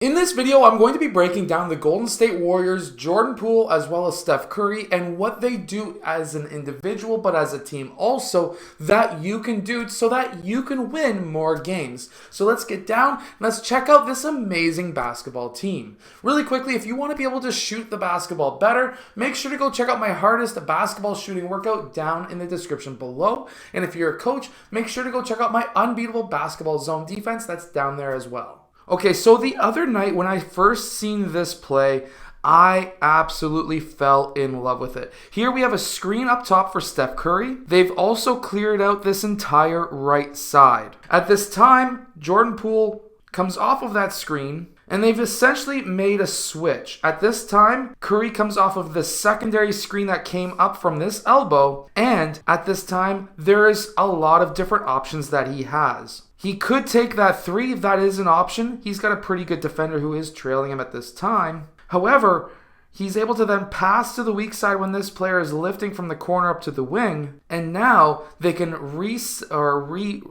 In this video, I'm going to be breaking down the Golden State Warriors, Jordan Poole, as well as Steph Curry, and what they do as an individual, but as a team also, that you can do so that you can win more games. So let's get down and let's check out this amazing basketball team. Really quickly, if you want to be able to shoot the basketball better, make sure to go check out my hardest basketball shooting workout down in the description below. And if you're a coach, make sure to go check out my unbeatable basketball zone defense that's down there as well. Okay, so the other night when I first seen this play, I absolutely fell in love with it. Here we have a screen up top for Steph Curry. They've also cleared out this entire right side. At this time, Jordan Poole comes off of that screen, and they've essentially made a switch. At this time, Curry comes off of the secondary screen that came up from this elbow, and at this time, there is a lot of different options that he has. He could take that three if that is an option. He's got a pretty good defender who is trailing him at this time. However, he's able to then pass to the weak side when this player is lifting from the corner up to the wing. And now they can relocate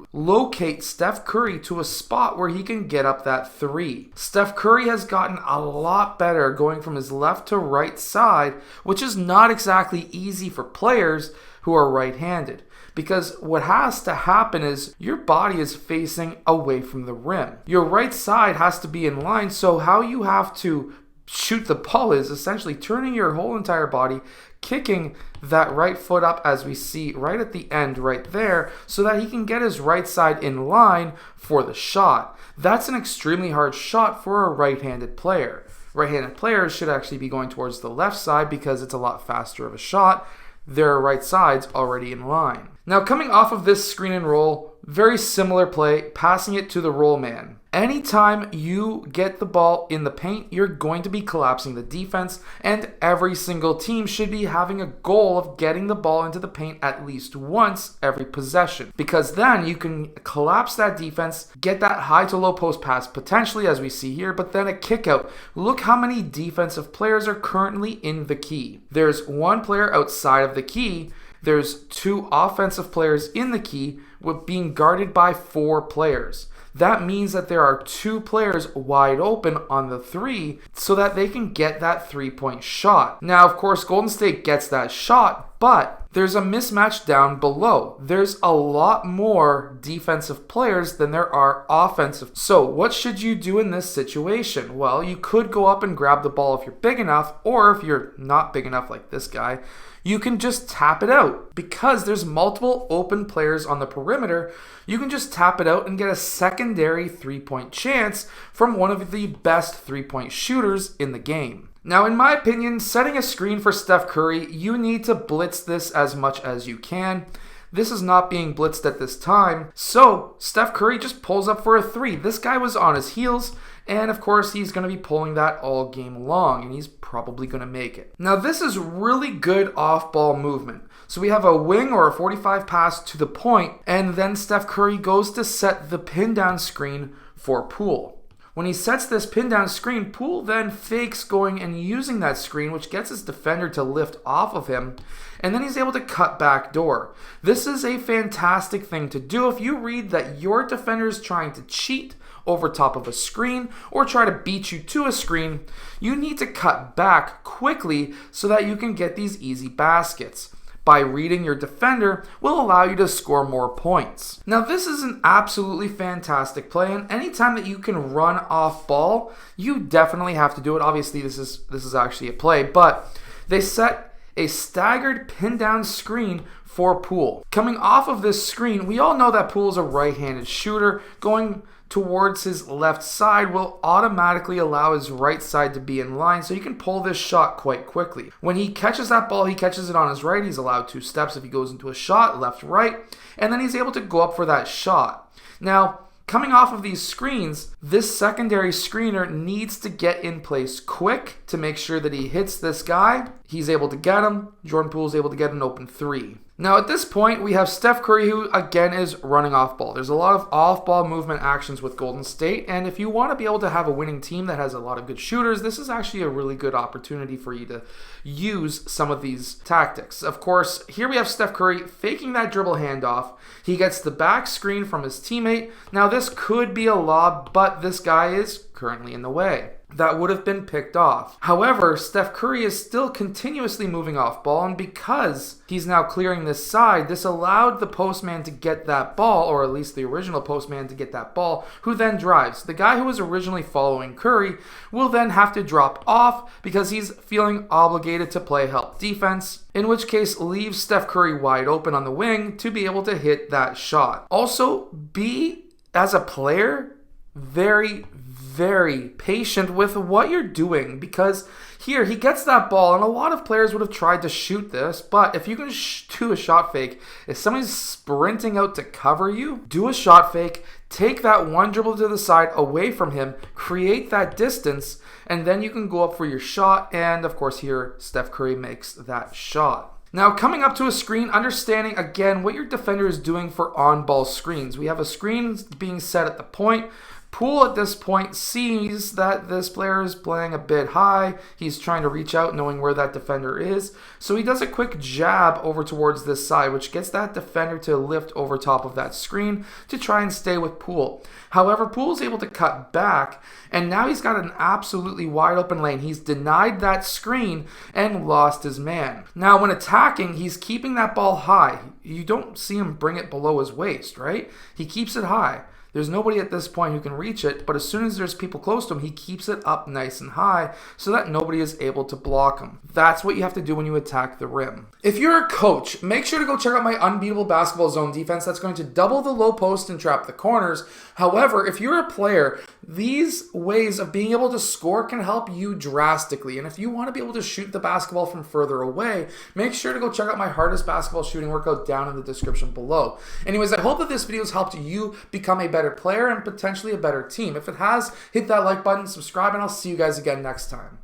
Steph Curry to a spot where he can get up that three. Steph Curry has gotten a lot better going from his left to right side, which is not exactly easy for players who are right-handed. Because what has to happen is your body is facing away from the rim. Your right side has to be in line, so how you have to shoot the ball is essentially turning your whole entire body, kicking that right foot up as we see right at the end right there, so that he can get his right side in line for the shot. That's an extremely hard shot for a right-handed player. Right-handed players should actually be going towards the left side because it's a lot faster of a shot. Their right side's already in line. Now coming off of this screen and roll, very similar play, passing it to the roll man. Anytime you get the ball in the paint, you're going to be collapsing the defense, and every single team should be having a goal of getting the ball into the paint at least once every possession, because then you can collapse that defense, get that high to low post pass potentially as we see here, but then a kick out. Look how many defensive players are currently in the key. There's one player outside of the key. There's two offensive players in the key with being guarded by four players. That means that there are two players wide open on the three so that they can get that three-point shot. Now, of course, Golden State gets that shot, but there's a mismatch down below. There's a lot more defensive players than there are offensive. So what should you do in this situation? Well, you could go up and grab the ball if you're big enough, or if you're not big enough like this guy, you can just tap it out. Because there's multiple open players on the perimeter, you can just tap it out and get a secondary three-point chance from one of the best three-point shooters in the game. Now, in my opinion, setting a screen for Steph Curry, you need to blitz this as much as you can. This is not being blitzed at this time, so Steph Curry just pulls up for a three. This guy was on his heels, and of course he's going to be pulling that all game long, and he's probably going to make it. Now, this is really good off-ball movement. So we have a wing or a 45 pass to the point, and then Steph Curry goes to set the pin down screen for Poole. When he sets this pin down screen, Poole then fakes going and using that screen, which gets his defender to lift off of him, and then he's able to cut back door. This is a fantastic thing to do if you read that your defender is trying to cheat over top of a screen or try to beat you to a screen. You need to cut back quickly so that you can get these easy baskets. By reading your defender will allow you to score more points. Now, this is an absolutely fantastic play, and anytime that you can run off ball, you definitely have to do it. Obviously, this is actually a play, but they set a staggered pin down screen for Poole. Coming off of this screen, we all know that Poole's a right-handed shooter. Going towards his left side will automatically allow his right side to be in line, so he can pull this shot quite quickly. When he catches that ball, he catches it on his right. He's allowed 2 steps if he goes into a shot, left, right, and then he's able to go up for that shot. Now, coming off of these screens, this secondary screener needs to get in place quick to make sure that he hits this guy. He's able to get him. Jordan Poole's able to get an open three. Now at this point, we have Steph Curry, who again is running off ball. There's a lot of off-ball movement actions with Golden State, and if you want to be able to have a winning team that has a lot of good shooters, this is actually a really good opportunity for you to use some of these tactics. Of course, here we have Steph Curry faking that dribble handoff. He gets the back screen from his teammate. Now this could be a lob, but this guy is currently in the way. That would have been picked off. However, Steph Curry is still continuously moving off ball, and because he's now clearing this side, this allowed the postman to get that ball, or at least the original postman to get that ball, who then drives. The guy who was originally following Curry will then have to drop off because he's feeling obligated to play help defense, in which case leaves Steph Curry wide open on the wing to be able to hit that shot. Also, be, as a player, very patient with what you're doing, because here he gets that ball, and a lot of players would have tried to shoot this, but if you can do a shot fake, if somebody's sprinting out to cover you, do a shot fake, take that one dribble to the side away from him, create that distance, and then you can go up for your shot, and of course here Steph Curry makes that shot. Now, coming up to a screen, understanding again what your defender is doing for on-ball screens. We have a screen being set at the point. Poole at this point sees that this player is playing a bit high. He's trying to reach out knowing where that defender is. So he does a quick jab over towards this side, which gets that defender to lift over top of that screen to try and stay with Poole. However, Poole's able to cut back, and now he's got an absolutely wide open lane. He's denied that screen and lost his man. Now, when attacking, he's keeping that ball high. You don't see him bring it below his waist, right? He keeps it high. There's nobody at this point who can reach it, but as soon as there's people close to him, he keeps it up nice and high so that nobody is able to block him. That's what you have to do when you attack the rim. If you're a coach, make sure to go check out my unbeatable basketball zone defense. That's going to double the low post and trap the corners. However, if you're a player, these ways of being able to score can help you drastically. And if you want to be able to shoot the basketball from further away, make sure to go check out my hardest basketball shooting workout down in the description below. Anyways, I hope that this video has helped you become a better player and potentially a better team. If it has, hit that like button, subscribe, and I'll see you guys again next time.